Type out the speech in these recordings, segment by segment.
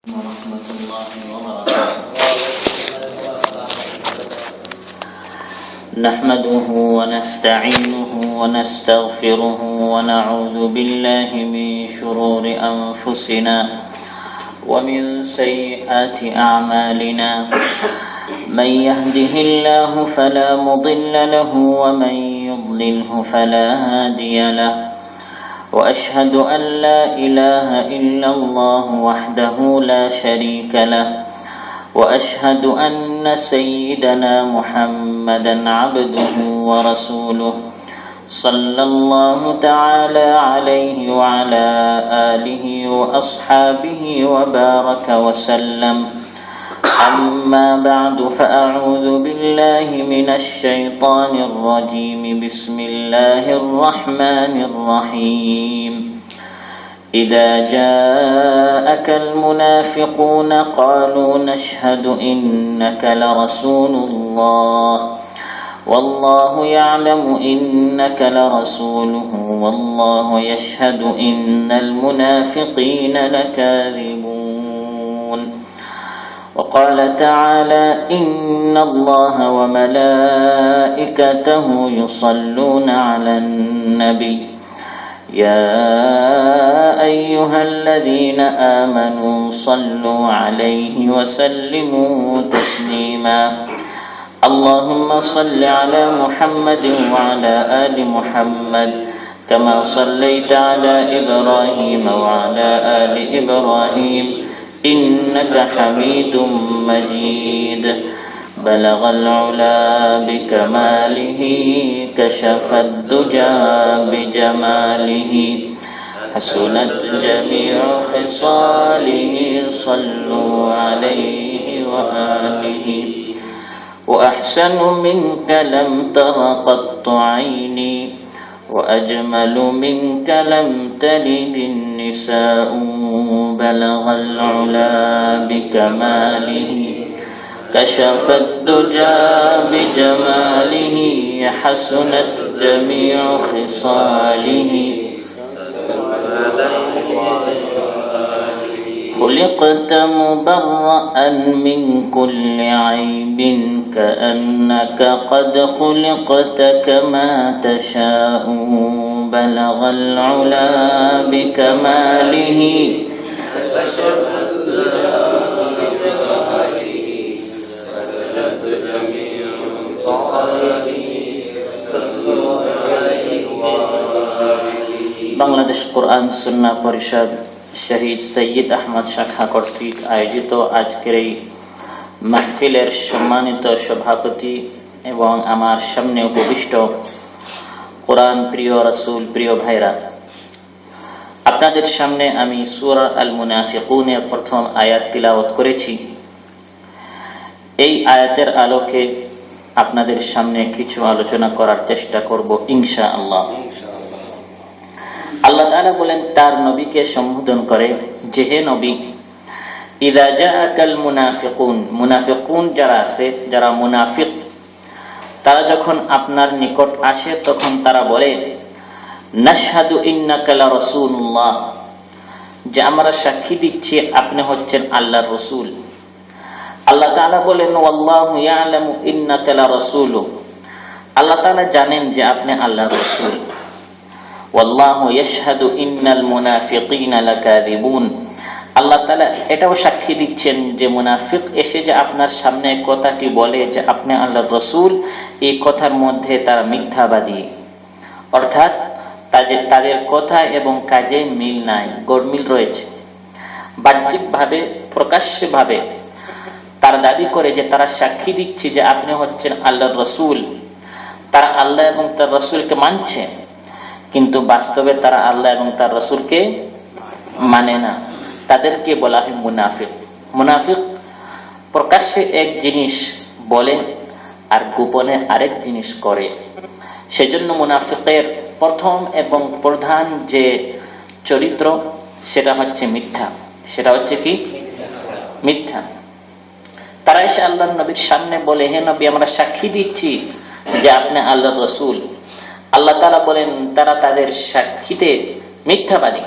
ورحمة الله وبركاته. نحمده ونستعينه ونستغفره ونعوذ بالله من شرور أنفسنا ومن سيئات أعمالنا. من يهده الله فلا مضل له ومن يضلله فلا هادي له. وأشهد أن لا إله إلا الله وحده لا شريك له. وأشهد أن سيدنا محمدا عبده ورسوله صلى الله تعالى عليه وعلى آله وأصحابه وبارك وسلم. أما بعد فأعوذ بالله من الشيطان الرجيم. بسم الله الرحمن الرحيم. إذا جاءك المنافقون قالوا نشهد إنك لرسول الله والله يعلم إنك لرسوله والله يشهد إن المنافقين لكاذبون. وقال تعالى إن الله وملائكته يصلون على النبي يا أيها الذين آمنوا صلوا عليه وسلموا تسليما. اللهم صل على محمد وعلى آل محمد كما صليت على إبراهيم وعلى آل إبراهيم إنك حميد مجيد. بلغ العلا بكماله كشف الدجى بجماله حسنت جميع خصاله صلوا عليه وآله. وأحسن منك لم تر قط عيني وأجمل منك لم تلد النساء. بلغ العلا بكماله كشف الدجى بجماله حسنت جميع خصاله. خلقت مبرأ من كل عيب كأنك قد خلقت كما تشاء. بلغ العلا بكماله বাংলাদেশ কোরআন সুন্নাহ পরিষদ শহীদ সৈয়দ আহমদ শাখা কর্তৃক আয়োজিত আজকের এই মাহফিলের সম্মানিত সভাপতি এবং আমার সামনে উপবিষ্ট কোরআন প্রিয় রাসূল প্রিয় ভাইরা, আপনাদের সামনে আমি সূরা আল মুনাফিকুনের প্রথম আয়াত তিলাওয়াত করেছি। এই আয়াতের আলোকে আপনাদের সামনে কিছু আলোচনা করার চেষ্টা করব ইনশাআল্লাহ। আল্লাহ তাআলা বলেন তার নবীকে সম্বোধন করে যে হে নবী, ইযা জাআকাল মুনাফিকুন, মুনাফিকুন যারা আছে, যারা মুনাফিক, তারা যখন আপনার নিকট আসে তখন তারা বলে নাশহাদু ইন্নাকা লারাসূলুল্লাহ, যে আমরা সাক্ষী দিচ্ছি আপনি হচ্ছেন আল্লাহর রাসূল। আল্লাহ তাআলা বলেন ওয়াল্লাহু ইয়ালামু ইন্নাকা লারাসূলু, আল্লাহ তাআলা জানেন যে আপনি আল্লাহর রাসূল। ওয়াল্লাহু ইয়াশহাদু ইন্নাল মুনাফিকিনা লাকাযিবুন, আল্লাহ তাআলা এটাও সাক্ষী দিচ্ছেন যে মুনাফিক এসে যে আপনার সামনে কথাটি বলে যে আপনি আল্লাহর রাসূল, এই কথার মধ্যে তারা মিথ্যাবাদী, অর্থাৎ তাদের কথা এবং কাজে মিল নাই, গরমিল রয়েছে। বাহ্যিকভাবে প্রকাশ্যভাবে তারা দাবি করে যে তারা সাক্ষী দিচ্ছে যে আপনি হচ্ছেন আল্লাহর রাসূল, তারা আল্লাহ এবং তার রাসূলকে মানছে, কিন্তু বাস্তবে তারা আল্লাহ এবং তার রাসূলকে মানে না। তাদেরকে বলা হয় মুনাফিক। মুনাফিক প্রকাশ্যে এক জিনিস বলে আর গোপনে আরেক জিনিস করে। সেজন্য মুনাফিকের প্রথম এবং প্রধান যে চরিত্র সেটা হচ্ছে মিথ্যা। সেটা হচ্ছে কি? মিথ্যা। তারা এসে আল্লাহর নবীর সামনে বলে হে নবী, আমরা সাক্ষী দিচ্ছি যে আপনি আল্লাহর রাসূল। আল্লাহ তাআলা বলেন তারা তাদের সাক্ষীতে মিথ্যাবাদী,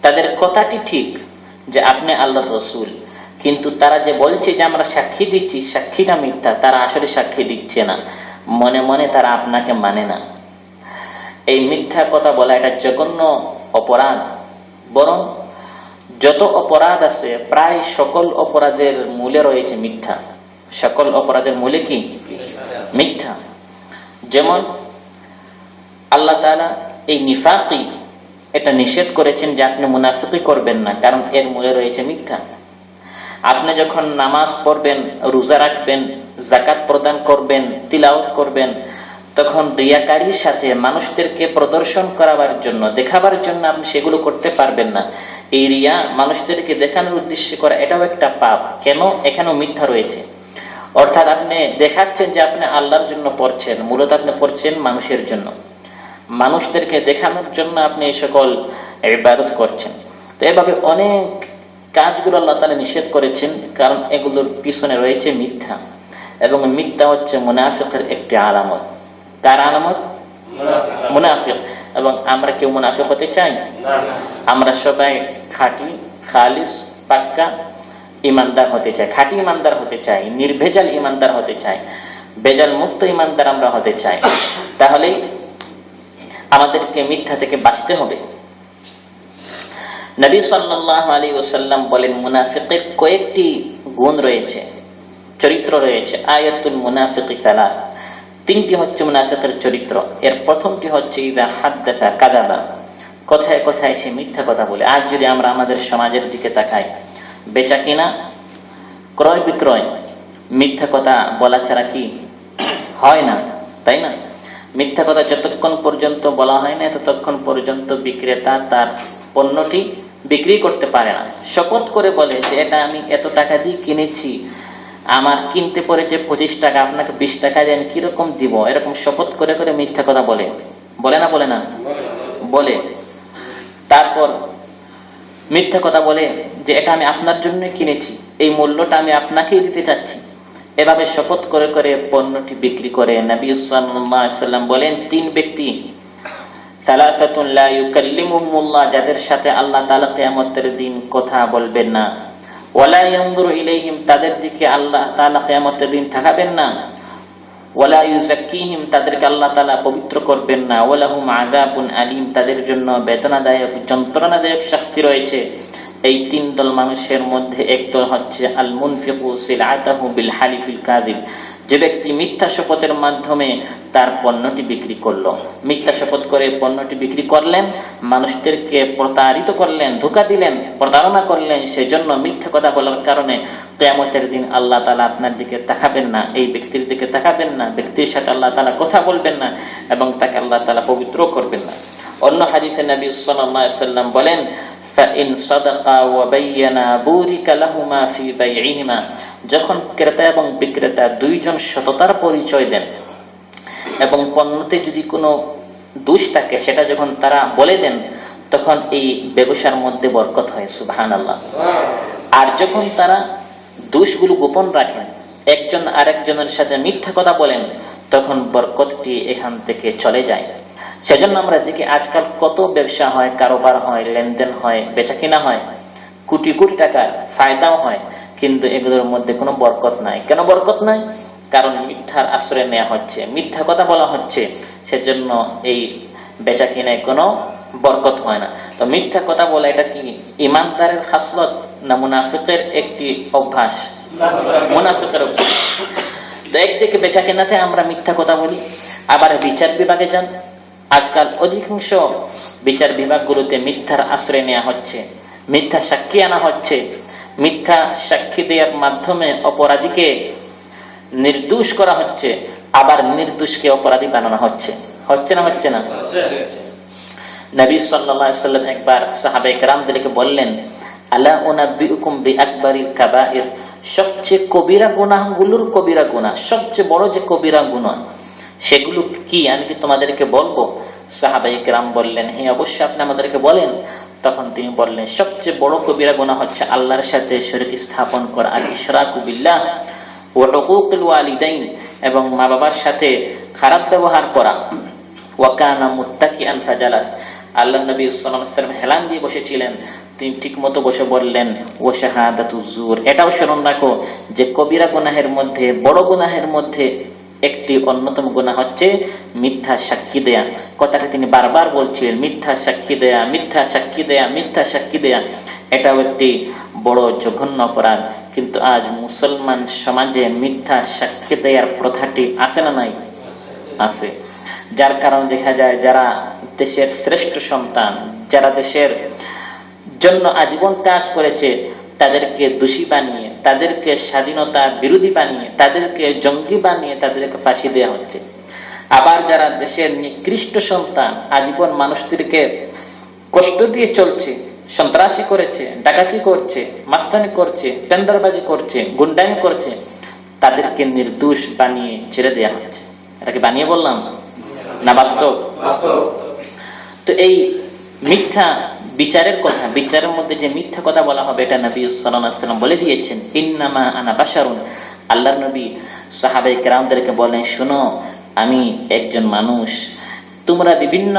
তাদের কথাটি ঠিক যে আপনি আল্লাহর রসুল, কিন্তু তারা যে বলছে যে আমরা সাক্ষী দিচ্ছি, সাক্ষীটা মিথ্যা, তারা আসলে সাক্ষী দিচ্ছে না, মনে মনে তারা আপনাকে মানে না। এই মিথ্যা কথা বলা এটা জঘন্য অপরাধ। বরং যত অপরাধ আছে প্রায় সকল অপরাধের মূলে রয়েছে মিথ্যা। সকল অপরাধের মূলে কি? মিথ্যা। যেমন আল্লাহ তাআলা এই নিফাকি এটা নিষেধ করেছেন যে আপনি মুনাফিকি করবেন না, কারণ এর মূলে রয়েছে মিথ্যা। আপনি যখন নামাজ পড়বেন, রোজা রাখবেন, যাকাত প্রদান করবেন, তিলাওয়াত করবেন, তখন রিয়াকারীর সাথে মানুষদেরকে প্রদর্শন করাবার জন্য, দেখাবার জন্য আপনি সেগুলো করতে পারবেন না। এই রিয়া, মানুষদেরকে দেখানোর উদ্দেশ্যে করা, এটাও একটা পাপ। কেন? এখানেও মিথ্যা রয়েছে। অর্থাৎ আপনি দেখাচ্ছেন যে আপনি আল্লাহর জন্য পড়ছেন, মূলত আপনি পড়ছেন মানুষের জন্য, মানুষদেরকে দেখানোর জন্য আপনি এই সকল ইবাদত করছেন। তো এভাবে অনেক কাজগুলো আল্লাহ তাআলা নিষেধ করেছেন, কারণ এগুলোর পিছনে রয়েছে মিথ্যা। এবং মিথ্যা হচ্ছে মুনাফিকের একটি আলামত। কার আলামত? মুনাফিক। এবং আমরা কেউ মুনাফিক হতে চাই? আমরা সবাই খাঁটি, খালিস, পাক্কা ইমানদার হতে চাই, খাঁটি ইমানদার হতে চাই, নির্ভেজাল ইমানদার হতে চাই, বেজাল মুক্ত ইমানদার আমরা হতে চাই। তাহলে আমাদেরকে মিথ্যা থেকে বাঁচতে হবে। নবী সাল্লাল্লাহু আলাইহি ওয়াসাল্লাম বলেন, মুনাফিকের কয়েকটি গুণ রয়েছে, চরিত্র রয়েছে। আয়াতুল মুনাফিকি সালাস, তিনটি হচ্ছে মুনাফিকের চরিত্র। এর প্রথমটি হচ্ছে ইযা হাদ্দাসা কাযাবা, কথায় কথায় সে মিথ্যা কথা বলে। আজ যদি আমরা আমাদের সমাজের দিকে তাকাই, বেচা কিনা, ক্রয় বিক্রয়, মিথ্যা কথা বলা ছাড়া কি হয় না? তাই না? মিথ্যা কথা যতক্ষণ পর্যন্ত বলা হয় না, ততক্ষণ পর্যন্ত বিক্রেতা তার পণ্যটি বিক্রি করতে পারে না। শপথ করে বলে যে এটা আমি এত টাকা দিয়ে কিনেছি, আমার কিনতে পড়েছে 25 টাকা, আপনাকে 20 টাকা দেন, কিরকম দিব? এরকম শপথ করে করে মিথ্যা কথা বলে। বলে না? বলে না? বলে। তারপর মিথ্যা কথা বলে যে এটা আমি আপনার জন্য কিনেছি, এই মূল্যটা আমি আপনাকেই দিতে চাচ্ছি। এভাবে শপথ করে করে পণ্যটি বিক্রি করে। নবী সাল্লাল্লাহু আলাইহি ওয়াসাল্লাম বলেন, 3 ব্যক্তি, সালাসাতুন লা ইউকাল্লিমুহুমুল্লাহ, যাদের সাথে আল্লাহ তাআলা কিয়ামতের দিন কথা বলবেন না, ওয়ালা ইয়ানজুরু ইলাইহিম, তাদের দিকে আল্লাহ তাআলা কিয়ামতের দিন তাকাবেন না, ওয়ালা ইউযাক্কিহিম, তাদেরকে আল্লাহ তাআলা পবিত্র করবেন না, ওয়ালাহুম আযাবুন আলীম, তাদের জন্য বেদনাদায়ক, যন্ত্রণাদায়ক শাস্তি রয়েছে। এই 3 দল মানুষের মধ্যে এক দল হচ্ছে আল মুনফিকু সিলআতাহু বিল হালিফিল কাযিব, যে ব্যক্তি মিথ্যা শপথের মাধ্যমে তার পণ্যটি বিক্রি করলো। মিথ্যা শপথ করে পণ্যটি বিক্রি করলেন, মানুষদেরকে প্রতারিত করলেন, ধোঁকা দিলেন, প্রতারণা করলেন। সেজন্য মিথ্যা কথা বলার কারণে কিয়ামতের দিন আল্লাহ তাআলা আপনার দিকে তাকাবেন না, এই ব্যক্তির দিকে তাকাবেন না, ব্যক্তির সাথে আল্লাহ তাআলা কথা বলবেন না এবং তাকে আল্লাহ তাআলা পবিত্র করবেন না। অন্য হাদিসে নবী সাল্লাল্লাহু আলাইহি ওয়াসাল্লাম বলেন, فإن صدقا وبينا بورك لهما في بيعهما, যখন ক্রেতা এবং বিক্রেতা দুইজন সততার পরিচয় দেন এবং পণ্যতে যদি কোনো দোষ থাকে সেটা যখন তারা বলে দেন, তখন এই ব্যবসার মধ্যে বরকত হয়। সুবহানাল্লাহ। আর যখন তারা দোষগুলো গোপন রাখেন, একজন আরেকজনের সাথে মিথ্যা কথা বলেন, তখন বরকতটি এখান থেকে চলে যায়। সেজন্য আমরা দেখি আজকাল কত ব্যবসা হয়, কারোবার হয়, লেনদেন হয়, বেচা কিনা হয়, কোটি কোটি টাকার ফায়দাও হয়, কিন্তু এগুলোর মধ্যে কোনো বরকত নাই। কেন বরকত নাই? কারণ মিথ্যার আশ্রয় নেওয়া হচ্ছে, মিথ্যা কথা বলা হচ্ছে, সেজন্য এই বেচা কিনায় কোনো বরকত হয় না। তো মিথ্যা কথা বলা এটা কি ইমানদারের খাসলত না মুনাফিকের একটি অভ্যাস? মুনাফিকের অভ্যাস। তো একদিকে বেচা কেনাতে আমরা মিথ্যা কথা বলি, আবার বিচার বিভাগে যান, আজকাল অধিকাংশ বিচার বিভাগগুলোতে মিথ্যার আশ্রয় নেওয়া হচ্ছে, মিথ্যা সাক্ষী আনা হচ্ছে, মিথ্যা সাক্ষী দেওয়ার মাধ্যমে অপরাধীকে নির্দোষ করা হচ্ছে, আবার নির্দোষকে অপরাধী বানানো হচ্ছে। হচ্ছে না? হচ্ছে না? নবী সাল্লাল্লাহু আলাইহি ওয়াসাল্লাম একবার সাহাবায়ে কেরামদেরকে বললেন, আলা উনাব্বিউকুম বিআকবারিল কাবাইর, সবচেয়ে কবিরা গুনাহগুলোর কবিরা গুনাহ, সবচেয়ে বড় যে কবিরা গুনাহ সেগুলো কি আমি কি তোমাদেরকে বলবো? সাহাবায়ে কেরাম বললেন, হ্যাঁ অবশ্যই আপনি আমাদেরকে বলেন। তখন তিনি বললেন, সবচেয়ে বড় কবিরা গুনাহ হচ্ছে আল্লাহর সাথে শরীক স্থাপন করা, আল ইশরাকু বিল্লাহ ওয়া উকুকুল ওয়ালিদাইন, এবং মা বাবার সাথে খারাপ ব্যবহার করা। ওয়া কানা মুত্তাকিআন ফাজালাস, আল্লাহর নবী সাল্লাল্লাহু আলাইহি ওয়াসাল্লাম হেলান দিয়ে বসেছিলেন, তিনি ঠিক মতো বসে বললেন ও শাহাদাতু জুর। এটাও স্মরণ রাখো যে কবিরা গুনাহের মধ্যে, বড় গুনাহের মধ্যে একটি অন্যতম গুনাহ হচ্ছে মিথ্যা সাক্ষী দেয়া। কথাটা তিনি বারবার বলছিলেন, মিথ্যা সাক্ষী দেয়া, মিথ্যা সাক্ষী দেয়া, মিথ্যা সাক্ষী দেয়া। এটাও একটি বড় জঘন্য অপরাধ। কিন্তু আজ মুসলমান সমাজে মিথ্যা সাক্ষী দেয়ার প্রথাটি আছে না নাই? আছে। যার কারণে দেখা যায় যারা দেশের শ্রেষ্ঠ সন্তান, যারা দেশের জন্য আজীবন কাজ করেছে, তাদেরকে দোষী বানিয়ে, তাদেরকে স্বাধীনতা বিরোধী বানিয়ে, তাদেরকে জঙ্গি বানিয়ে তাদেরকে ফাঁসি দেওয়া হচ্ছে। আবার যারা দেশের নিকৃষ্ট সন্তান, আজীবন মানুষদেরকে কষ্ট দিয়ে চলছে, সন্ত্রাসী করেছে, ডাকাতি করছে, মাস্তানি করছে, টেন্ডারবাজি করছে, গুন্ডামি করছে, তাদেরকে নির্দোষ বানিয়ে ছেড়ে দেওয়া হচ্ছে। এটাকে বানিয়ে বললাম না বাস্তব? তো এই মিথ্যা বিচারের কথা, বিচারের মধ্যে যে মিথ্যা কথা বলা হবে, এটা নবী সাল্লাল্লাহু আলাইহি ওয়াসাল্লাম বলে দিয়েছেন, ইন্নামা আনা বাশারুন। আল্লাহর নবী সাহাবায়ে কেরামদেরকে বলেন, শুনো, আমি একজন মানুষ, তোমরা বিভিন্ন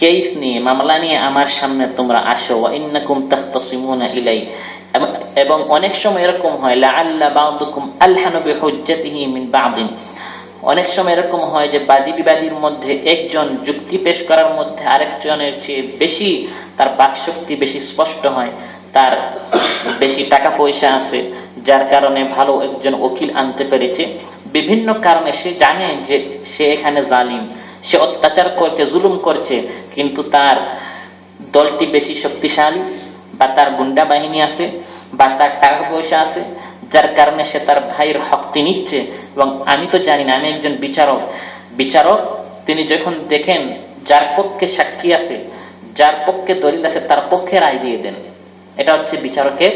কেস নিয়ে, মামলা নিয়ে আমার সামনে তোমরা আসো, ওয়া ইন্নাকুম তাখতাসিমুনা ইলাই, এবং অনেক সময় এরকম হয় লাআল্লা বা'দুকুম আলহানু বিহুজ্জাতিহি মিন বা'দিন, অনেক সময় এরকম হয় যে বাদী বিবাদীর মধ্যে একজন যুক্তি পেশ করার মধ্যে আরেকজনের চেয়ে বেশি তার বাকশক্তি বেশি স্পষ্ট হয়, তার বেশি টাকা পয়সা আছে, যার কারণে ভালো একজন উকিল আনতে পেরেছে। বিভিন্ন কারণে সে জানে যে সে এখানে জালিম, সে অত্যাচার করছে, জুলুম করছে, কিন্তু তার দলটি বেশি শক্তিশালী, বা তার গুন্ডা বাহিনী আছে, বা তার টাকা পয়সা আছে, যার কারণে সে তার ভাইয়ের হকটি নিচ্ছে। এবং আমি তো জানি না, আমি একজন বিচারক, তিনি যখন দেখেন যার পক্ষে সাক্ষী আছে, যার পক্ষে দলিল আছে, তার পক্ষে রায় দিয়ে দেন। এটা হচ্ছে বিচারকের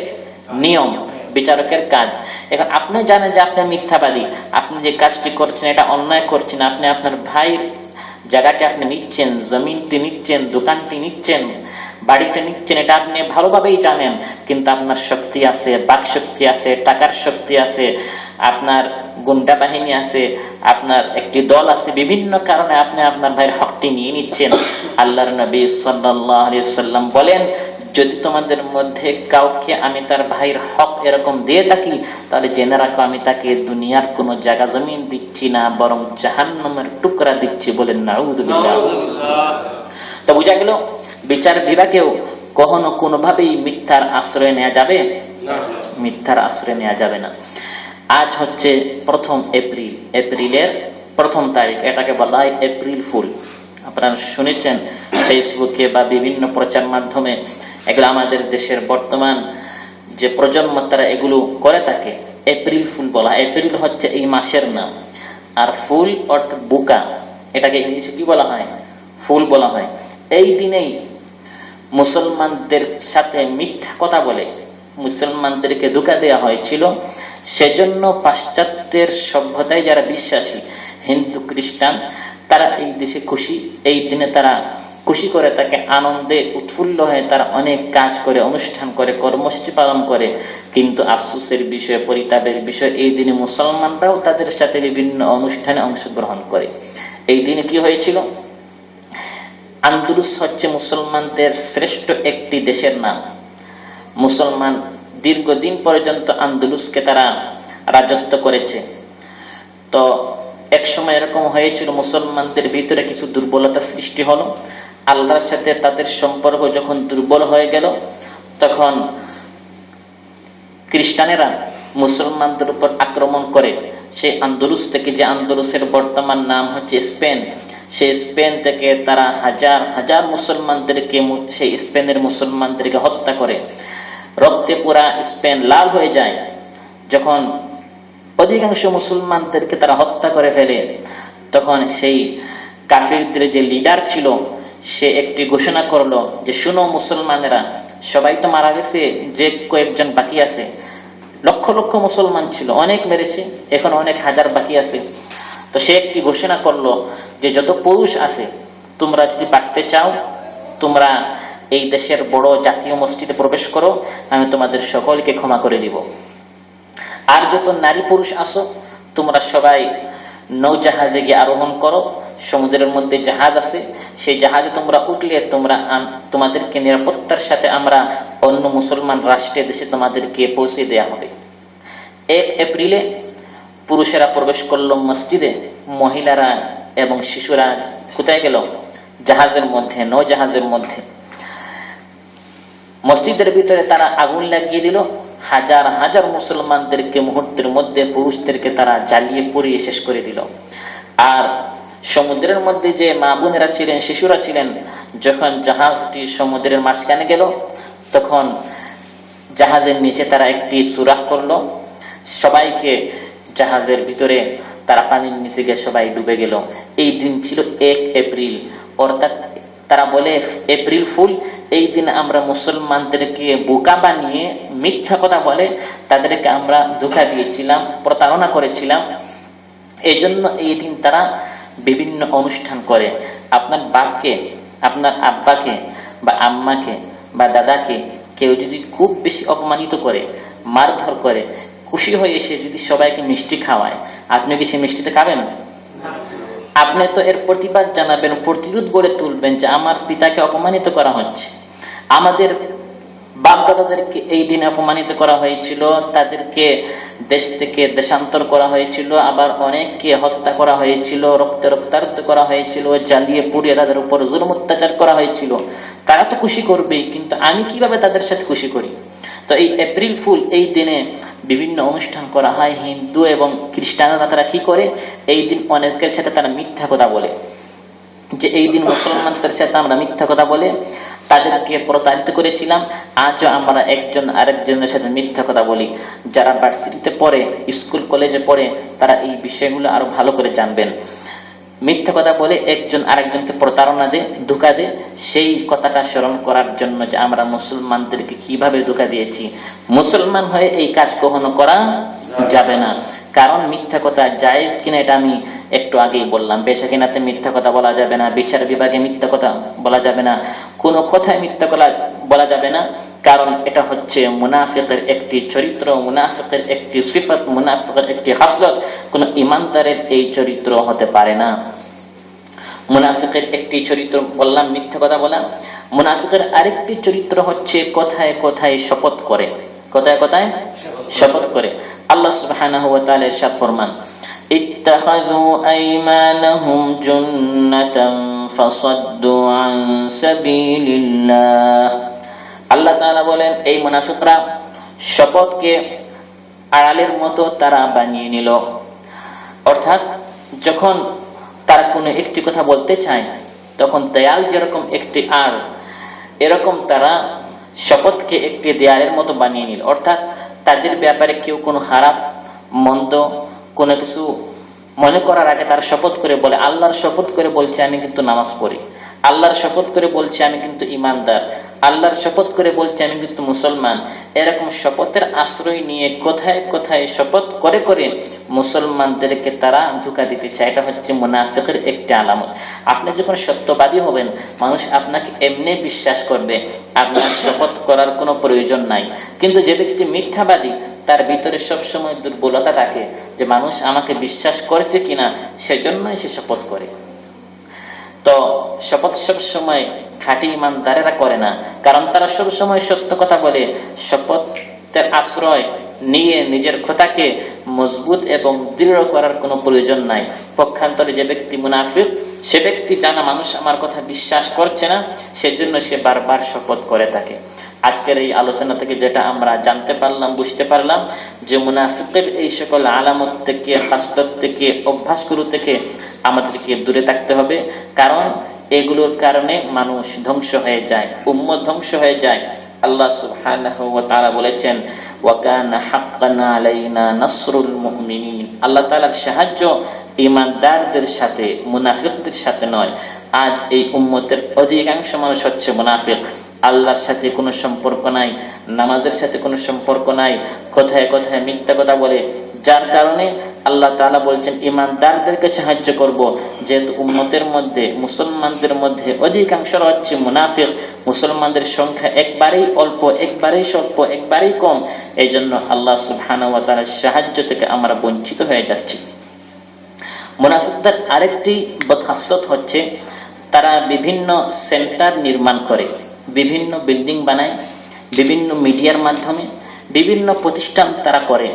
নিয়ম, বিচারকের কাজ। এখন আপনি জানেন যে আপনি মিথ্যাবাদী, আপনি যে কাজটি করছেন এটা অন্যায় করছেন, আপনি আপনার ভাইয়ের জায়গাটি আপনি নিচ্ছেন, জমিনটি নিচ্ছেন, দোকানটি নিচ্ছেন, বাড়িতে নিচ্ছেন, এটা আপনি ভালোভাবেই জানেন, কিন্তু আপনার শক্তি আছে, বাক শক্তি আছে, টাকার শক্তি আছে, আপনার গুন্ডা বাহিনী আছে, আপনার একটি দল আছে, বিভিন্ন কারণে আপনি আপনার ভাইয়ের হকটি নিয়ে নিচ্ছেন। আল্লাহর নবী সাল্লাল্লাহু আলাইহি ওয়াসাল্লাম বলেন, যদি তোমাদের মধ্যে কাউকে আমি তার ভাইয়ের হক এরকম দিয়ে থাকি, তাহলে জেনে রাখো আমি তাকে দুনিয়ার কোন জায়গা জমিন দিচ্ছি না, বরং জাহান্নামের টুকরা দিচ্ছি। বলেন নাউযুবিল্লাহ। তো বুঝা গেল বিচার বিভাগেও কখনো কোনোভাবেই মিথ্যার আশ্রয় নেওয়া যাবে না, মিথ্যার আশ্রয় নেওয়া যাবে না। আজ হচ্ছে 1 এপ্রিল, এপ্রিলের 1 তারিখ, এটাকে বলা হয় এপ্রিল ফুল। আপনারা শুনেছেন ফেসবুকে বা বিভিন্ন প্রচার মাধ্যমে, এগুলো আমাদের দেশের বর্তমান যে প্রজন্ম তারা এগুলো করে থাকে। এপ্রিল ফুল বলা, এপ্রিল হচ্ছে এই মাসের নাম, আর ফুল অর্থাৎ বোকা, এটাকে ইংলিশে কি বলা হয়? ফুল বলা হয়। এই দিনেই মুসলমানদের সাথে মিথ্যা কথা বলে মুসলমানদেরকে ধোঁকা দেওয়া হয়েছিল। সেজন্য পাশ্চাত্যের সভ্যতায় যারা বিশ্বাসী, হিন্দু খ্রিস্টান, তারা এই দেশে খুশি, এই দিনে তারা খুশি করে থাকে, আনন্দে উৎফুল্ল হয়ে তারা অনেক কাজ করে, অনুষ্ঠান করে, কর্মসূচি পালন করে। কিন্তু আফসোসের বিষয়, পরিতাপের বিষয়, এই দিনে মুসলমানরাও তাদের সাথে বিভিন্ন অনুষ্ঠানে অংশগ্রহণ করে। এই দিনে কি হয়েছিল? আন্দুলুস হচ্ছে মুসলমানদের শ্রেষ্ঠ একটি দেশের নাম। মুসলমান দীর্ঘদিন পর্যন্ত আন্দুলুসকে তারা রাজত্ব করেছে। তো এক সময় এরকম হয়েছিল, মুসলমানদের ভিতরে কিছু দুর্বলতা সৃষ্টি হলো, আল্লাহর সাথে তাদের সম্পর্ক যখন দুর্বল হয়ে গেল, তখন খ্রিস্টানেরা মুসলমানদের উপর আক্রমণ করে সেই আন্দুলুস থেকে, যে আন্দুলুসের বর্তমান নাম হচ্ছে স্পেন, সেই স্পেন থেকে তারা হাজার হাজার মুসলমানদেরকে, সেই স্পেনের মুসলমানদেরকে হত্যা করে। রক্তে পুরা স্পেন লাল হয়ে যায়। যখন অধিকাংশ মুসলমানদেরকে তারা হত্যা করে ফেলে, তখন সেই কাফিরদের যে লিডার ছিল, সে একটি ঘোষণা করলো যে শুনো মুসলমানেরা, সবাই তো মারা গেছে, যে কয়েকজন বাকি আছে, লক্ষ লক্ষ মুসলমান ছিল, অনেক মেরেছে, এখন অনেক হাজার বাকি আছে। তো সে একটি ঘোষণা করলো যে যত পুরুষ আছে, তোমরা যদি বাঁচতে চাও, তোমরা এই দেশের বড় জাতীয় মসজিদে প্রবেশ করো, আমি তোমাদের সকলকে ক্ষমা করে দিব। আর যত নারী পুরুষ আসো, তোমরা সবাই নৌজাহাজে গিয়ে আরোহণ করো, সমুদ্রের মধ্যে জাহাজ আছে, সেই জাহাজে তোমরা উঠলে তোমাদেরকে নিরাপত্তার সাথে আমরা অন্য মুসলমান রাষ্ট্রের দেশে তোমাদেরকে পৌঁছে দেয়া হবে। 1 এপ্রিলে পুরুষেরা প্রবেশ করলো মসজিদে, মহিলারা এবং শিশুরা কোথায় গেল? জাহাজের মধ্যে, নৌজাহাজের মধ্যে। মসজিদের ভিতরে তারা আগুন লাগিয়ে দিল, হাজার হাজার মুসলমানদেরকে মুহূর্তের মধ্যে, পুরুষদেরকে তারা জ্বালিয়ে পুড়িয়ে শেষ করে দিল। আর সমুদ্রের মধ্যে যে মা বোনেরা ছিলেন, শিশুরা ছিলেন, যখন জাহাজটি সমুদ্রের মাঝখানে গেল তখন জাহাজের নিচে তারা একটি সুরাহ করলো, সবাইকে জাহাজের ভিতরে তারা পানির নিচে গিয়ে সবাই ডুবে গেল। এই দিন ছিল 1 এপ্রিল, অর্থাৎ তারা বলে এপ্রিল ফুল। এই দিন আমরা মুসলমানদেরকে বোকা বানিয়ে মিথ্যা কথা বলে তাদেরকে আমরা ধোঁকা দিয়েছিলাম, প্রতারণা করেছিলাম। এই জন্য এই দিন তারা বিভিন্ন অনুষ্ঠান করে। আপনার বাপকে, আপনার আব্বাকে বা আম্মাকে বা দাদাকে কেউ যদি খুব বেশি অপমানিত করে, মারধর করে, খুশি হয়ে এসে যদি সবাইকে মিষ্টি খাওয়ায়, আপনি কি সে মিষ্টিটা খাবেন? আপনি তো এর প্রতিবাদ জানাবেন, প্রতিরোধ গড়ে তুলবেন যে আমার পিতাকে অপমানিত করা হচ্ছে। আমাদের বাপ দাদাদেরকে এই দিনে অপমানিত করা হয়েছিল, তাদেরকে দেশ থেকে দেশান্তর করা হয়েছিল, আবার অনেককে হত্যা করা হয়েছিল, রক্তাক্ত করা হয়েছিল, জ্বালিয়ে পুড়িয়ে তাদের উপর জুলুম অত্যাচার করা হয়েছিল। তারা তো খুশি করবেই, কিন্তু আমি কিভাবে তাদের সাথে খুশি করি? তো এই এপ্রিল ফুল, এই দিনে বিভিন্ন অনুষ্ঠান করা হয়। হিন্দু এবং খ্রিস্টানরা তারা কি করে? এই দিন অনেকের সাথে তারা মিথ্যা কথা বলে, যে এই দিন মুসলমানদের সাথে আমরা মিথ্যা কথা বলে তাদেরকে প্রতারিত করেছিলাম। আজও আমরা একজন আরেকজনের সাথে মিথ্যা কথা বলি। যারা ভার্সিটিতে পড়ে, স্কুল কলেজে পড়ে, তারা এই বিষয়গুলো আরো ভালো করে জানবেন। মিথ্যা কথা বলে একজন আরেকজনকে প্রতারণা দেয়, ধোঁকা দেয়। সেই কথাটা স্মরণ করার জন্য যে আমরা মুসলমানদেরকে কিভাবে ধোঁকা দিয়েছি। মুসলমান হয়ে এই কাজ কখনো করা যাবে না। কারণ মিথ্যা কথা জায়েজ কিনা এটা আমি একটু আগেই বললাম। বেচাকেনাতে মিথ্যা কথা বলা যাবে না, বিচার বিভাগে মিথ্যা কথা বলা যাবে না, কোনো কথায় মিথ্যা কথা বলা যাবে না। কারণ এটা হচ্ছে মুনাফিকের একটি চরিত্র, মুনাফিকের একটি সিফাত, মুনাফিকের একটি খাসলত। কোন ইমানদারের এই চরিত্র হতে পারে না। মুনাফিকের একটি চরিত্র বললাম মিথ্যা কথা বলা। মুনাফিকের আরেকটি চরিত্র হচ্ছে কথায় কথায় শপথ করে, কথায় কথায় শপথ করে। আল্লাহ সুবহানাহু ওয়া তাআলা ইরশাদ ফরমান, ইত্তাখাযু আইমানাহুম জুন্নাতান ফাসাদ্দু আন সাবিলিল্লাহ। আল্লাহ তাআলা বলেন, এই মুনাফিকরা শপথকে আড়ালের মতো তারা বানিয়ে নিল। অর্থাৎ যখন তারা কোনো একটি কথা বলতে চায়, তখন দেয়াল যেরকম একটি আড়, এরকম তারা শপথকে একটি দেয়ালের মতো বানিয়ে নিল। অর্থাৎ তাদের ব্যাপারে কেউ কোনো খারাপ মন্দ কোনো কিছু মনে করার আগে তার শপথ করে বলে, আল্লাহর শপথ করে বলছে আমি কিন্তু নামাজ পড়ি, আল্লাহর শপথ করে বলছে আমি কিন্তু ইমানদার, আল্লাহর শপথ করে বলছে আমি কিন্তু মুসলমান। এরকম শপথের আশ্রয় নিয়ে কোথায় কোথায় শপথ করে করে মুসলমানদেরকে তারা ধোঁকা দিতে চায়। এটা হচ্ছে মুনাফিকের একটি আলামত। আপনি যখন সত্যবাদী হবেন, মানুষ আপনাকে এমনি বিশ্বাস করবে, আপনার শপথ করার কোনো প্রয়োজন নাই। কিন্তু যে ব্যক্তি মিথ্যাবাদী, তার ভিতরে সবসময় দুর্বলতা থাকে যে মানুষ আমাকে বিশ্বাস করছে কিনা, সেজন্যই সে শপথ করে। তো শপথ সব সময় খাঁটি ইমানদারেরা করে না, কারণ তারা সব সময় সত্য কথা বলে। শপথের আশ্রয় নিয়ে নিজের কথাকে মজবুত এবং দৃঢ় করার কোনো প্রয়োজন নাই। পক্ষান্তরে যে ব্যক্তি মুনাফিক, সে ব্যক্তি জানা মানুষ আমার কথা বিশ্বাস করছে না, সেজন্য সে বারবার শপথ করে থাকে। আজকের এই আলোচনা থেকে যেটা আমরা জানতে পারলাম, বুঝতে পারলাম যে মুনাফিকের এই সকল আলামত থেকে, খাসলত থেকে, অভ্যাসগুলো থেকে আমাদেরকে দূরে থাকতে হবে। কারণ এগুলোর কারণে মানুষ ধ্বংস হয়ে যায়, উম্মত ধ্বংস হয়ে যায়। আল্লাহ সুবহানাহু ওয়া তাআলা বলেছেন, ওয়া কানা হাক্কান আলাইনা নাসরুল মুমিনিন। আল্লাহ তাআলার সাহায্য ঈমানদারদের সাথে, মুনাফিকদের সাথে নয়। আজ এই উম্মতের অধিকাংশ মানুষ হচ্ছে মুনাফিক। আল্লাহর সাথে কোনো সম্পর্ক নাই, নামাজের সাথে কোনো সম্পর্ক নাই, কথায় কথায় মিথ্যা কথা বলে। যার কারণে আল্লাহ তাআলা বলছেন ঈমানদারদেরকে সাহায্য করব। যেহেতু উম্মতের মধ্যে, মুসলমানদের মধ্যে অধিকাংশ হচ্ছে মুনাফিক, মুসলমানদের সংখ্যা একবারেই অল্প, একবারেই স্বল্প, একবারেই কম। এই জন্য আল্লাহ সুবহানাহু ওয়া তাআলার সাহায্য থেকে আমরা বঞ্চিত হয়ে যাচ্ছি। মুনাফিকদের আরেকটি বদখাসলত হচ্ছে তারা বিভিন্ন সেন্টার নির্মাণ করে, বিভিন্ন বিল্ডিং বানায়, বিভিন্ন মিডিয়ার মাধ্যমে বিভিন্ন প্রতিষ্ঠান তারা করে।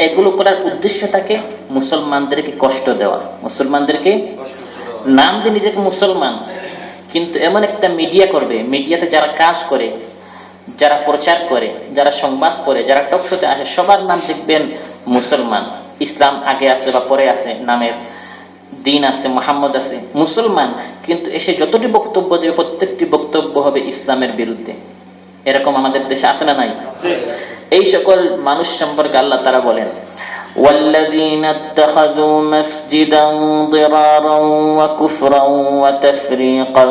এগুলো করার উদ্দেশ্য থাকে মুসলমানদেরকে কষ্ট দেওয়া, মুসলমানদেরকে নাম দিয়ে নিজেকে মুসলমান, কিন্তু এমন একটা মিডিয়া করবে, মিডিয়াতে যারা কাজ করে, যারা প্রচার করে, যারা সংবাদ করে, যারা টক শোতে আসে, সবার নাম দেখবেন মুসলমান। ইসলাম আগে আছে বা পরে আছে, নামের দিন আছে, মোহাম্মদ আছে, মুসলমান, কিন্তু এসে যতটি বক্তব্য দেবে প্রত্যেকটি বক্তব্য হবে ইসলামের বিরুদ্ধে। এরকম আমাদের দেশে আছে না নাই? এই সকল মানুষ সম্পর্কে আল্লাহ তাআলা বলেন, والذين اتخذوا مسجدا ضرارا وكفرا وتفريقا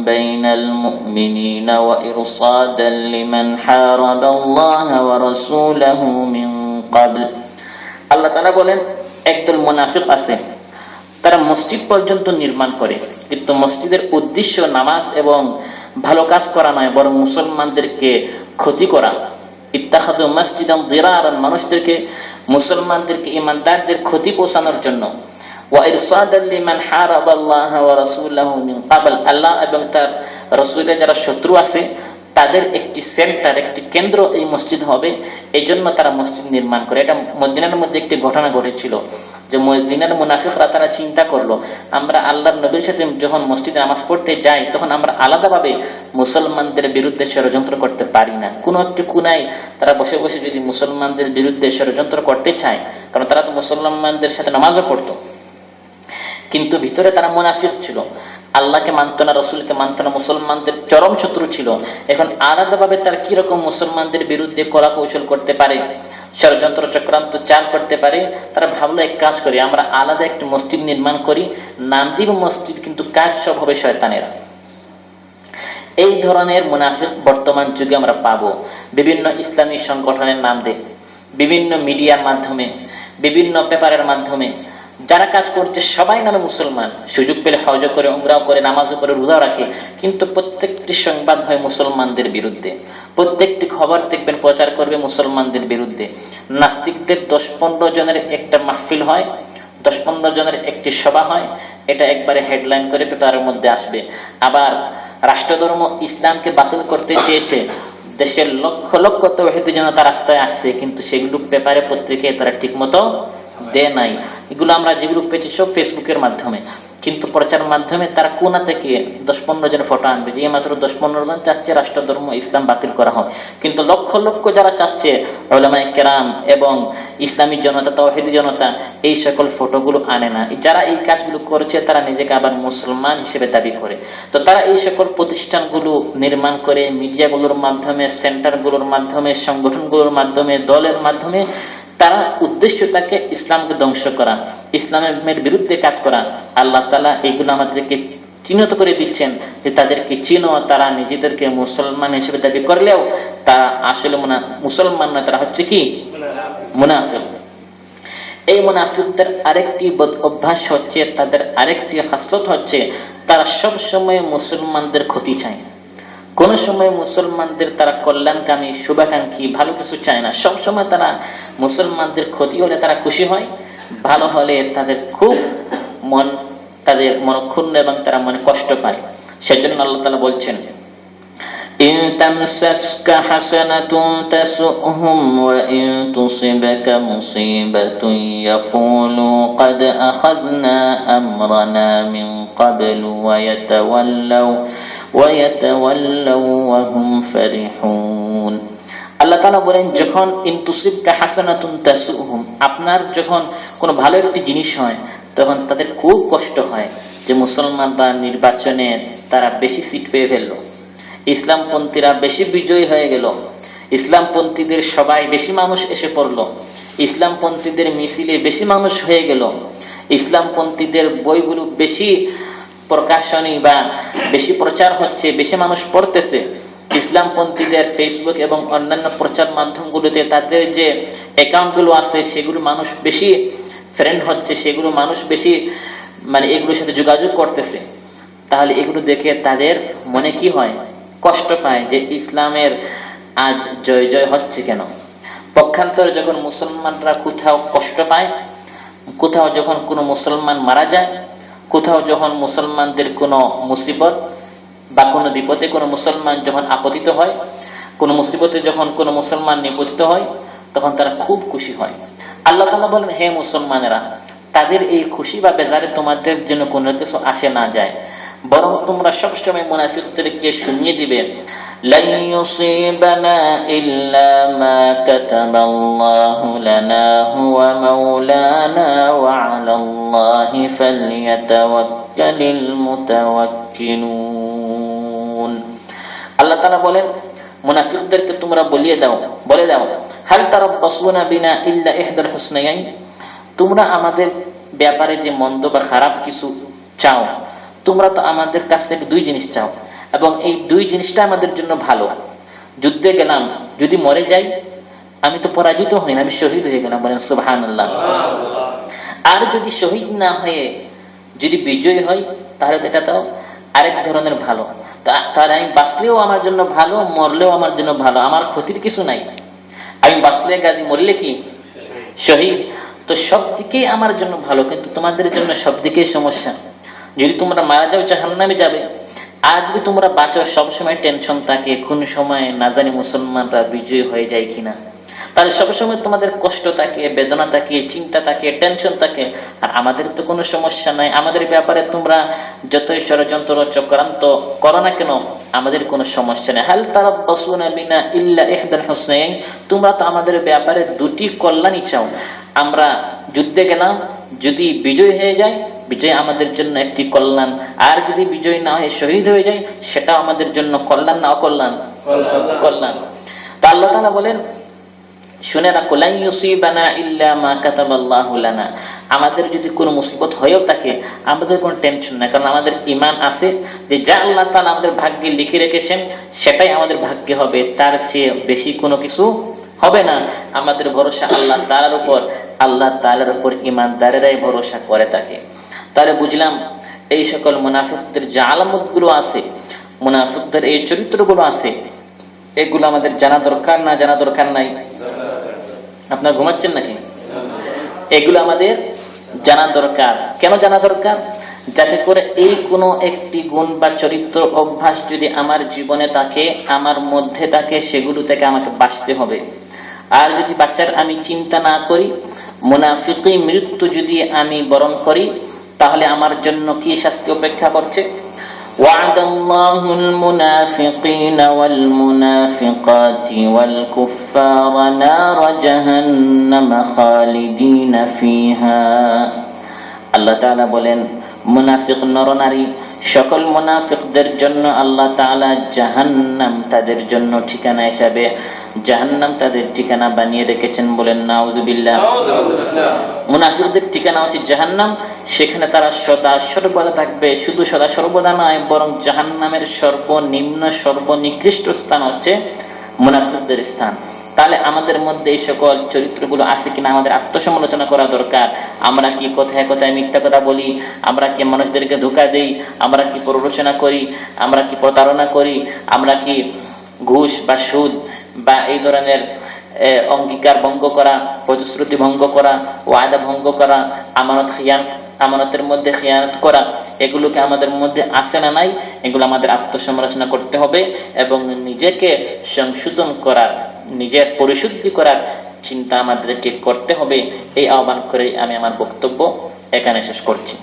بين المؤمنين وإرصادا لمن حارب الله ورسوله من قبل। আল্লাহ তাআলা বলেন একদল মুনাফিক আছে, তারা মসজিদ পর্যন্ত নির্মাণ করে, কিন্তু মসজিদের উদ্দেশ্য নামাজ এবং ভালো কাজ করা নয়, বরং মুসলমানদেরকে ক্ষতি করা। ইত্তাখাযু মাসজিদান দিরারান, মানুষদেরকে, মুসলমানদেরকে, ঈমানদারদের ক্ষতি পৌঁছানোর জন্য। ওয়া ইরসাদাল লিমান হারাবাল্লাহ ওয়া রাসূলাহু মিন ক্বাবল, আল্লাহ এবং তার রাসূলের যারা শত্রু আছে তাদের একটি সেন্টার, একটি কেন্দ্র এই মসজিদ হবে, এই জন্য তারা মসজিদ নির্মাণ করে। এটা মদিনার মধ্যে একটি ঘটনা ঘটেছিল যে মদিনার মুনাফিকরা তারা চিন্তা করলো, আমরা আল্লাহর নবীর সাথে যখন মসজিদে নামাজ পড়তে যাই তখন আমরা আলাদাভাবে মুসলমানদের বিরুদ্ধে ষড়যন্ত্র করতে পারি না। কোনো একটি কোনায় তারা বসে বসে যদি মুসলমানদের বিরুদ্ধে ষড়যন্ত্র করতে চায়, কারণ তারা তো মুসলমানদের সাথে নামাজও পড়তো, কিন্তু ভিতরে তারা মুনাফিক ছিল, আল্লাহকে মানত না, রসুলকে মানত না, মুসলমানদের চরম শত্রু ছিল। এখন আলাদাভাবে তারা কিরকম মুসলমানদের বিরুদ্ধে কলা কৌশল করতে পারে, ষড়যন্ত্র চক্রান্ত চাল করতে পারে, তারা ভাবলো এক কাজ করি, আমরা আলাদা একটি মসজিদ নির্মাণ করি, নাম দিব মসজিদ, কিন্তু কাজ সব হবে শয়তানের। এই ধরনের মুনাফিক বর্তমান যুগে আমরা পাবো। বিভিন্ন ইসলামী সংগঠনের নাম দিয়ে, বিভিন্ন মিডিয়ার মাধ্যমে, বিভিন্ন পেপারের মাধ্যমে যারা কাজ করছে সবাই নামে মুসলমান, সুযোগ পেলে হজ করে, উমরাও করে, নামাজও করে, রোজাও রাখে, কিন্তু প্রত্যেকটি সংবাদ হয় মুসলমানদের বিরুদ্ধে, প্রত্যেকটি খবর দেখবেন প্রচার করবে মুসলমানদের বিরুদ্ধে। নাস্তিকদের 10-15 জনের একটা মাহফিল হয়, 10-15 জনের একটি সভা হয়, এটা একবারে হেডলাইন করে পেপারের মধ্যে আসবে। আবার রাষ্ট্রধর্ম ইসলামকে বাতিল করতে চেয়েছে, দেশের লক্ষ লক্ষ তাওহীদি জনতা রাস্তায় আসছে, কিন্তু সেগুলো পেপারে পত্রিকায় তারা ঠিক মতো দেয় নাই। এগুলো আমরা যেগুলো পেয়েছি সব ফেসবুকের মাধ্যমে, কিন্তু প্রচার মাধ্যমে তারা কোনা থেকে 10-15 জন ফটো আনবে, যে মাত্র 10-15 জন চাচ্ছে রাষ্ট্রধর্ম ইসলাম বাতিল করা হয়, কিন্তু লক্ষ লক্ষ যারা চাচ্ছে উলামায়ে কেরাম এবং ইসলামী জনতা, তাওহীদি জনতা, এই সকল ফটোগুলো আনে না। যারা এই কাজগুলো করেছে তারা নিজেকে আবার মুসলমান হিসেবে দাবি করে। তো তারা এই সকল প্রতিষ্ঠানগুলো নির্মাণ করে মিডিয়াগুলোর মাধ্যমে, সেন্টারগুলোর মাধ্যমে, সংগঠনগুলোর মাধ্যমে, দলের মাধ্যমে, তারা উদ্দেশ্য তাকে ইসলামকে ধ্বংস করা, ইসলামের বিরুদ্ধে কাজ করা। আল্লাহ তাআলা এইগুলো আমাদেরকে চিহ্নিত করে দিচ্ছেন যে তাদেরকে চিনো, তারা নিজেদেরকে মুসলমান হিসেবে দাবি করলেও তারা আসলে মুসলমান নয়, তারা হচ্ছে কি মুনাফিক। এই মুনাফিকদের আরেকটি বদ অভ্যাস হচ্ছে, তাদের আরেকটি খাসলত হচ্ছে, তারা সব সময় মুসলমানদের ক্ষতি চায়। কোন সময় মুসলমানদের তারা কল্যাণকামী, শুভাকাঙ্ক্ষী, ভালো কিছু চায় না। সব সময় তারা মুসলমানদের ক্ষতি হলে তারা খুশি হয়, ভালো হলে তাদের খুব তাদের মনক্ষুণ্ণ এবং তারা মনে কষ্ট পায়। সেজন্য আল্লাহ তাআলা বলছেন, ইন তামসাসকা হাসানাতুন তাসুহুম ওয়া ইন তুসিবাকা মুসিবাতুন ইয়াকুলু ক্বাদ আখাযনা আমরানা মিন ক্বাবলু ওয়া ইয়াতাওয়াল্লাউ ওয়া হুম ফারিহুন। আল্লাহ তাআলা বলেন, যখন ইন তুসিবকা হাসানাতুন তাসুহুম, আপনার যখন কোনো ভালো একটি জিনিস হয় তখন তাদের খুব কষ্ট হয় যে মুসলমানরা নির্বাচনে তারা বেশি সিট পেয়ে ফেললো, ইসলামপন্থীরা বেশি বিজয়ী হয়ে গেল, ইসলামপন্থীদের সবাই বেশি মানুষ এসে পড়লো, ইসলামপন্থীদের মিছিলে বেশি মানুষ হয়ে গেল, ইসলামপন্থীদের বইগুলো বেশি প্রকাশনী বা বেশি প্রচার হচ্ছে, বেশি মানুষ পড়তেছে, ইসলামপন্থীদের ফেসবুক এবং অন্যান্য প্রচার মাধ্যমগুলোতে তাদের যে অ্যাকাউন্টগুলো আছে সেগুলো মানুষ বেশি ফ্রেন্ড হচ্ছে, সেগুলো মানুষ বেশি এগুলোর সাথে যোগাযোগ করতেছে, তাহলে এগুলো দেখে তাদের মনে কি হয়? কষ্ট পায় যে ইসলামের আজ জয় জয় হচ্ছে কেন। পক্ষান্তরে যখন মুসলমানরা কোথাও কষ্ট পায়, কোথাও যখন কোনো মুসলমান মারা যায়, কোথাও যখন মুসলমানদের কোনো মুসিবত বা কোনো বিপদে কোনো মুসলমান যখন আপতিত হয়, কোনো মুসিবতে যখন কোনো মুসলমান নিপতিত হয়, তখন তারা খুব খুশি হয়। আল্লাহ তাআলা বলেন, হে মুসলমানেরা, তাদের এই খুশি বা বেজারে তোমাদের জন্য কোনো কিছু আসে না যায়, বরং তোমরা সবসময় মুনাফিকদেরকে শুনিয়ে দিবে, lan yusibana illa ma kataballahu lana huwa maulana wa 'ala Allahi falyatawakkalul mutawakkilun। আল্লাহ তাআলা বলেন, মুনাফিকদেরকে তোমরা বলে দাও, হাল তারাব্বাসুনা বিনা ইল্লা ইহদাল হুসনাইন, তোমরা আমাদের ব্যাপারে যে মন্দ বা খারাপ কিছু চাও, তোমরা তো আমাদের কাছ থেকে দুই জিনিস চাও, এবং এই দুই জিনিসটা আমাদের জন্য ভালো। যুদ্ধে গেলাম, যদি মরে যাই আমি তো পরাজিত হই না, আমি শহীদ হয়ে গেলাম, বলেন সুবহানাল্লাহ। আর যদি শহীদ না হয়ে যদি বিজয়ী হই, তাহলে তো এটা তো আরেক ধরনের ভালো। তাহলে আমি বাঁচলেও আমার জন্য ভালো, মরলেও আমার জন্য ভালো, আমার ক্ষতির কিছু নাই। আমি বাঁচলে গাজী, মরলে কি শহীদ। তো সব দিকেই আমার জন্য ভালো, কিন্তু তোমাদের জন্য সব দিকেই সমস্যা। যদি তোমরা মারা যাও জাহান্নামে যাবে, আর যদি তোমরা বাঁচো সবসময় টেনশন থাকে, কোন সময় না জানি মুসলমানরা বিজয়ী হয়ে যায় কিনা। তাহলে সবসময় তোমাদের কষ্ট থাকে, বেদনা থাকে, চিন্তা থাকে, টেনশন থাকে। আর আমাদের তো কোনো সমস্যা নাই, আমাদের ব্যাপারে তোমরা যতই ষড়যন্ত্র চক্রান্ত করো না কেন, আমাদের কোনো সমস্যা নেই। হাল তারাব্বাসুনা বিনা ইল্লা ইহদাল হুসনাইন, তোমরা তো আমাদের ব্যাপারে দুটি কল্যাণই চাও। আমরা যুদ্ধে গেলাম, যদি বিজয় হয়ে যায়, বিজয় আমাদের জন্য একটি কল্যাণ, আর যদি বিজয় না হয়ে শহীদ হয়ে যায়, সেটা আমাদের জন্য কল্যাণ না অকল্যাণ? কল্যাণ। তা আল্লাহ তাআলা বলেন, শুনে রাখো, লা ইউসিবানা ইল্লা মা কাতাবাল্লাহু লানা, আমাদের যদি কোনো মুসিবত হয়েও থাকে আমাদের কোনো টেনশন নাই, কারণ আমাদের ঈমান আছে যে যা আল্লাহ তাআলা আমাদের ভাগ্যে লিখে রেখেছেন সেটাই আমাদের ভাগ্যে হবে, তার চেয়ে বেশি কোনো কিছু হবে না। আমাদের ভরসা আল্লাহ তাআলার উপর, আল্লাহ তাআলার উপর ঈমানদারেরাই ভরসা করে থাকে। তাহলে বুঝলাম এই সকল মুনাফিকদের যে আলামতগুলো আছে, মুনাফিকদের এই চরিত্রগুলো আছে, এগুলো আমাদের জানা দরকার না জানা দরকার নাই? আপনারা ঘুমাচ্ছেন নাকি? এগুলো আমাদের জানা দরকার। কেন জানা দরকার? যাতে করে এই কোনো একটি গুণ বা চরিত্র অভ্যাস যদি আমার জীবনে থাকে, আমার মধ্যে থাকে, সেগুলো থেকে আমাকে বাঁচতে হবে। আর যদি বাচ্চার আমি চিন্তা না করি, মুনাফিকি মৃত্যু যদি আমি বরণ করি, তাহলে আমার জন্য কি শাস্তি অপেক্ষা করছে? وعد الله المنافقين والمنافقات والكفار نار جهنم خالدين فيها। আল্লাহ তাআলা বলেন, মুনাফিক নরনারী সকল মুনাফিকদের জন্য আল্লাহ তাআলা জাহান্নাম তাদের জন্য ঠিকানা হিসাবে জাহান্নাম তাদের ঠিকানা বানিয়ে রেখেছেন। বলেন নাউযুবিল্লাহ। মুনাফিকদের ঠিকানা হচ্ছে জাহান্নাম, সেখানে তারা সদা সর্বদা থাকবে। শুধু সদা সর্বদা নয়, বরং জাহান্নামের সর্বনিম্ন সর্বনিকৃষ্ট স্থান হচ্ছে মুনাফিকদের স্থান। তাহলে আমাদের মধ্যে এই সকল চরিত্রগুলো আছে কিনা আমাদের আত্মসমালোচনা করা দরকার। আমরা কি কথায় কথায় মিথ্যা কথা বলি? আমরা কি মানুষদেরকে ধোঁকা দেই? আমরা কি প্ররোচনা করি? আমরা কি প্রতারণা করি? আমরা কি ঘুষ বা সুদ বা এই ধরনের অঙ্গীকার ভঙ্গ করা, প্রতিশ্রুতি ভঙ্গ করা, ওয়াদা ভঙ্গ করা, আমানতের মধ্যে খিয়ানত করা, এগুলোকে আমাদের মধ্যে আসে না নাই? এগুলো আমাদের আত্মসমালোচনা করতে হবে এবং নিজেকে সংশোধন করার, নিজের পরিশুদ্ধি করার চিন্তা আমাদেরকে করতে হবে। এই আহ্বান করে আমি আমার বক্তব্য এখানে শেষ করছি।